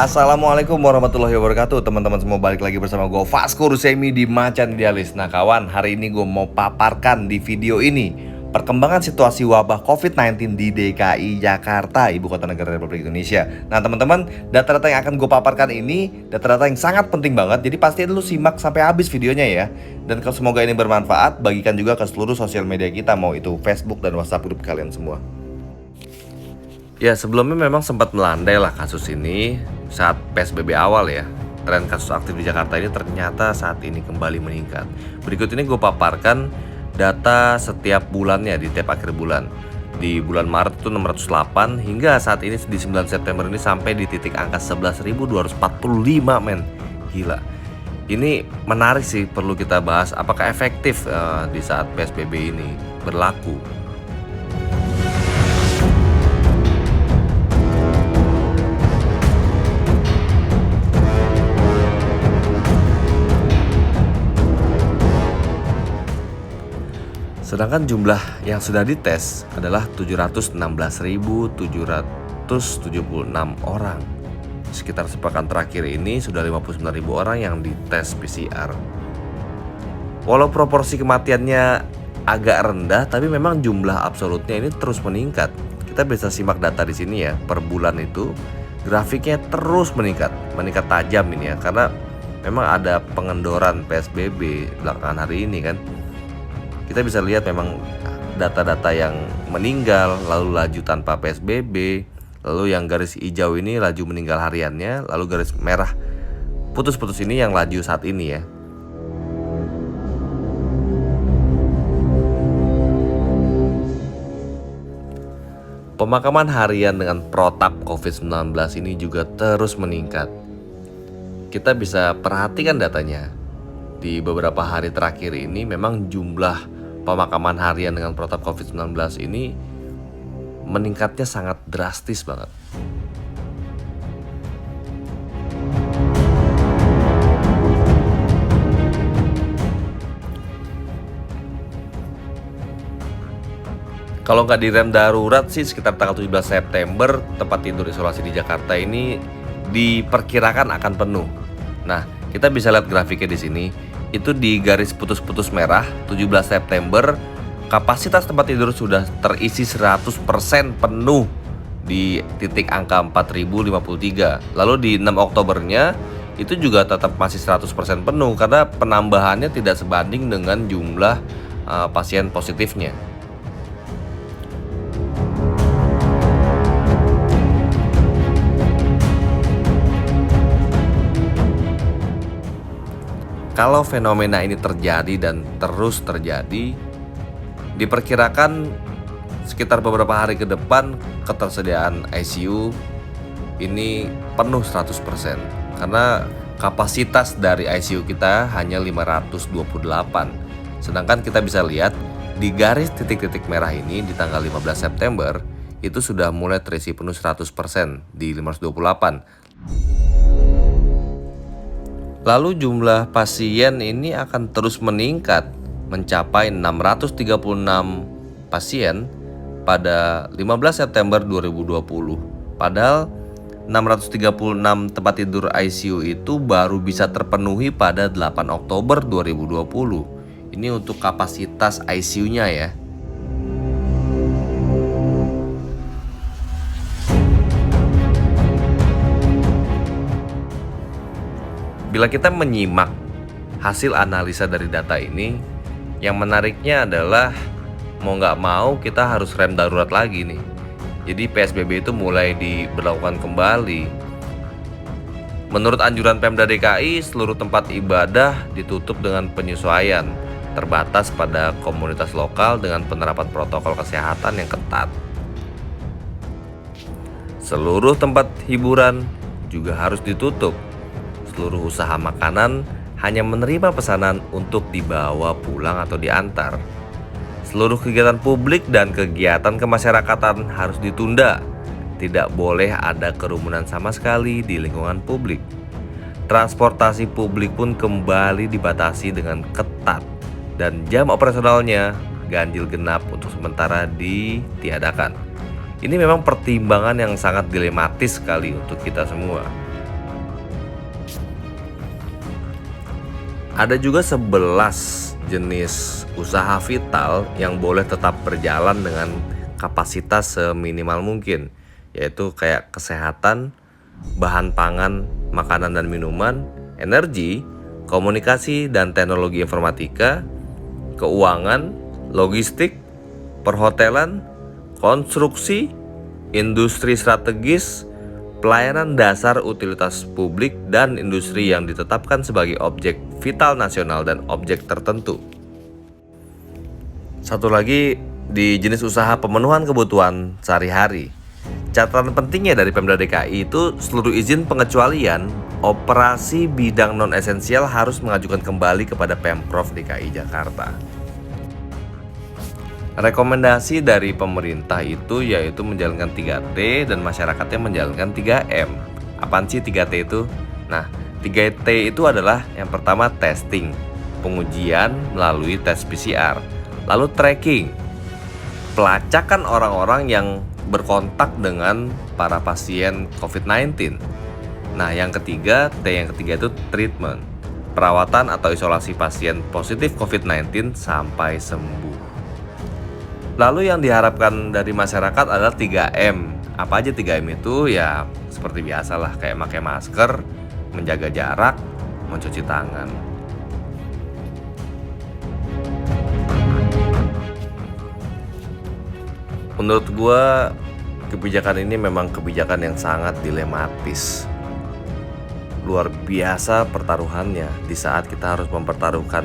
Assalamualaikum warahmatullahi wabarakatuh. Teman-teman semua, balik lagi bersama gue Vasco Rusemi di Macan Idealis. Nah kawan, hari ini gue mau paparkan di video ini perkembangan situasi wabah COVID-19 di DKI Jakarta, Ibu Kota Negara Republik Indonesia. Nah teman-teman, data-data yang akan gue paparkan ini data-data yang sangat penting banget. Jadi pastiin lu simak sampai habis videonya ya. Dan semoga ini bermanfaat, bagikan juga ke seluruh sosial media kita, mau itu Facebook dan WhatsApp grup kalian semua. Ya, sebelumnya memang sempat melandai lah kasus ini saat PSBB awal ya. Tren kasus aktif di Jakarta ini ternyata saat ini kembali meningkat. Berikut ini gue paparkan data setiap bulannya di tiap akhir bulan. Di bulan Maret itu 608, hingga saat ini di 9 September ini sampai di titik angka 11.245 men. Gila. Ini menarik sih, perlu kita bahas apakah efektif di saat PSBB ini berlaku. Sedangkan jumlah yang sudah dites adalah 716.776 orang. Sekitar sepekan terakhir ini sudah 59.000 orang yang dites PCR. Walau proporsi kematiannya agak rendah, tapi memang jumlah absolutnya ini terus meningkat. Kita bisa simak data di sini ya, per bulan itu grafiknya terus meningkat tajam ini ya, karena memang ada pengendoran PSBB belakangan hari ini kan. Kita bisa lihat memang data-data yang meninggal, lalu laju tanpa PSBB, lalu yang garis hijau ini laju meninggal hariannya, lalu garis merah putus-putus ini yang laju saat ini ya. Pemakaman harian dengan protap COVID-19 ini juga terus meningkat. Kita bisa perhatikan datanya. Di beberapa hari terakhir ini memang jumlah pemakaman harian dengan protap COVID-19 ini meningkatnya sangat drastis banget. Kalau nggak direm darurat sih sekitar tanggal 17 September tempat tidur isolasi di Jakarta ini diperkirakan akan penuh. Nah, kita bisa lihat grafiknya di sini. Itu di garis putus-putus merah 17 September kapasitas tempat tidur sudah terisi 100% penuh di titik angka 4053. Lalu di 6 Oktobernya itu juga tetap masih 100% penuh karena penambahannya tidak sebanding dengan jumlah pasien positifnya. Kalau fenomena ini terjadi dan terus terjadi, diperkirakan sekitar beberapa hari ke depan ketersediaan ICU ini penuh 100%. Karena kapasitas dari ICU kita hanya 528. Sedangkan kita bisa lihat di garis titik-titik merah ini di tanggal 15 September itu sudah mulai terisi penuh 100% di 528. Lalu jumlah pasien ini akan terus meningkat mencapai 636 pasien pada 15 September 2020. Padahal 636 tempat tidur ICU itu baru bisa terpenuhi pada 8 Oktober 2020. Ini untuk kapasitas ICU-nya ya. Bila kita menyimak hasil analisa dari data ini, yang menariknya adalah mau nggak mau kita harus rem darurat lagi nih. Jadi PSBB itu mulai diberlakukan kembali. Menurut anjuran Pemda DKI, seluruh tempat ibadah ditutup dengan penyesuaian, terbatas pada komunitas lokal dengan penerapan protokol kesehatan yang ketat. Seluruh tempat hiburan juga harus ditutup. Seluruh usaha makanan hanya menerima pesanan untuk dibawa pulang atau diantar. Seluruh kegiatan publik dan kegiatan kemasyarakatan harus ditunda. Tidak boleh ada kerumunan sama sekali di lingkungan publik. Transportasi publik pun kembali dibatasi dengan ketat. Dan jam operasionalnya ganjil genap untuk sementara ditiadakan. Ini memang pertimbangan yang sangat dilematis sekali untuk kita semua. Ada juga 11 jenis usaha vital yang boleh tetap berjalan dengan kapasitas seminimal mungkin, yaitu kayak kesehatan, bahan pangan, makanan dan minuman, energi, komunikasi dan teknologi informatika, keuangan, logistik, perhotelan, konstruksi, industri strategis, pelayanan dasar utilitas publik, dan industri yang ditetapkan sebagai objek vital nasional dan objek tertentu. Satu lagi, di jenis usaha pemenuhan kebutuhan sehari-hari. Catatan pentingnya dari Pemda DKI itu seluruh izin pengecualian operasi bidang non-esensial harus mengajukan kembali kepada Pemprov DKI Jakarta. Rekomendasi dari pemerintah itu yaitu menjalankan 3T dan masyarakatnya menjalankan 3M. Apaan sih 3T itu? Nah, 3T itu adalah yang pertama testing, pengujian melalui tes PCR, lalu tracking, pelacakan orang-orang yang berkontak dengan para pasien COVID-19. Nah, yang ketiga itu treatment, perawatan atau isolasi pasien positif COVID-19 sampai sembuh. Lalu yang diharapkan dari masyarakat adalah 3M. Apa aja 3M itu? Ya seperti biasalah, kayak pakai masker, menjaga jarak, mencuci tangan. Menurut gue, kebijakan ini memang kebijakan yang sangat dilematis. Luar biasa pertaruhannya di saat kita harus mempertaruhkan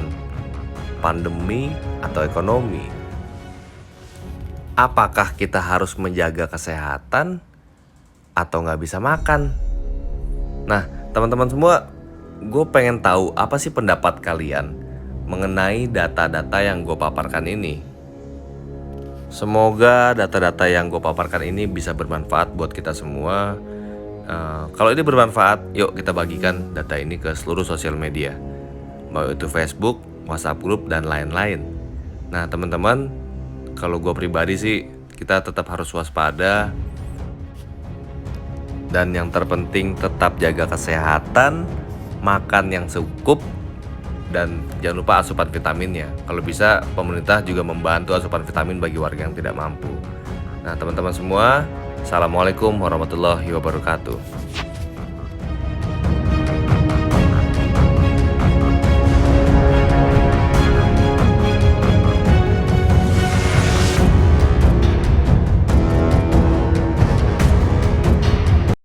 pandemi atau ekonomi. Apakah kita harus menjaga kesehatan atau nggak bisa makan? Nah, teman-teman semua, gue pengen tahu apa sih pendapat kalian mengenai data-data yang gue paparkan ini. Semoga data-data yang gue paparkan ini bisa bermanfaat buat kita semua. Kalau ini bermanfaat, yuk kita bagikan data ini ke seluruh sosial media, mau itu Facebook, WhatsApp group, dan lain-lain. Nah teman-teman, kalau gue pribadi sih, kita tetap harus waspada. Dan yang terpenting tetap jaga kesehatan, makan yang cukup, dan jangan lupa asupan vitaminnya. Kalau bisa pemerintah juga membantu asupan vitamin bagi warga yang tidak mampu. Nah teman-teman semua, Assalamualaikum warahmatullahi wabarakatuh.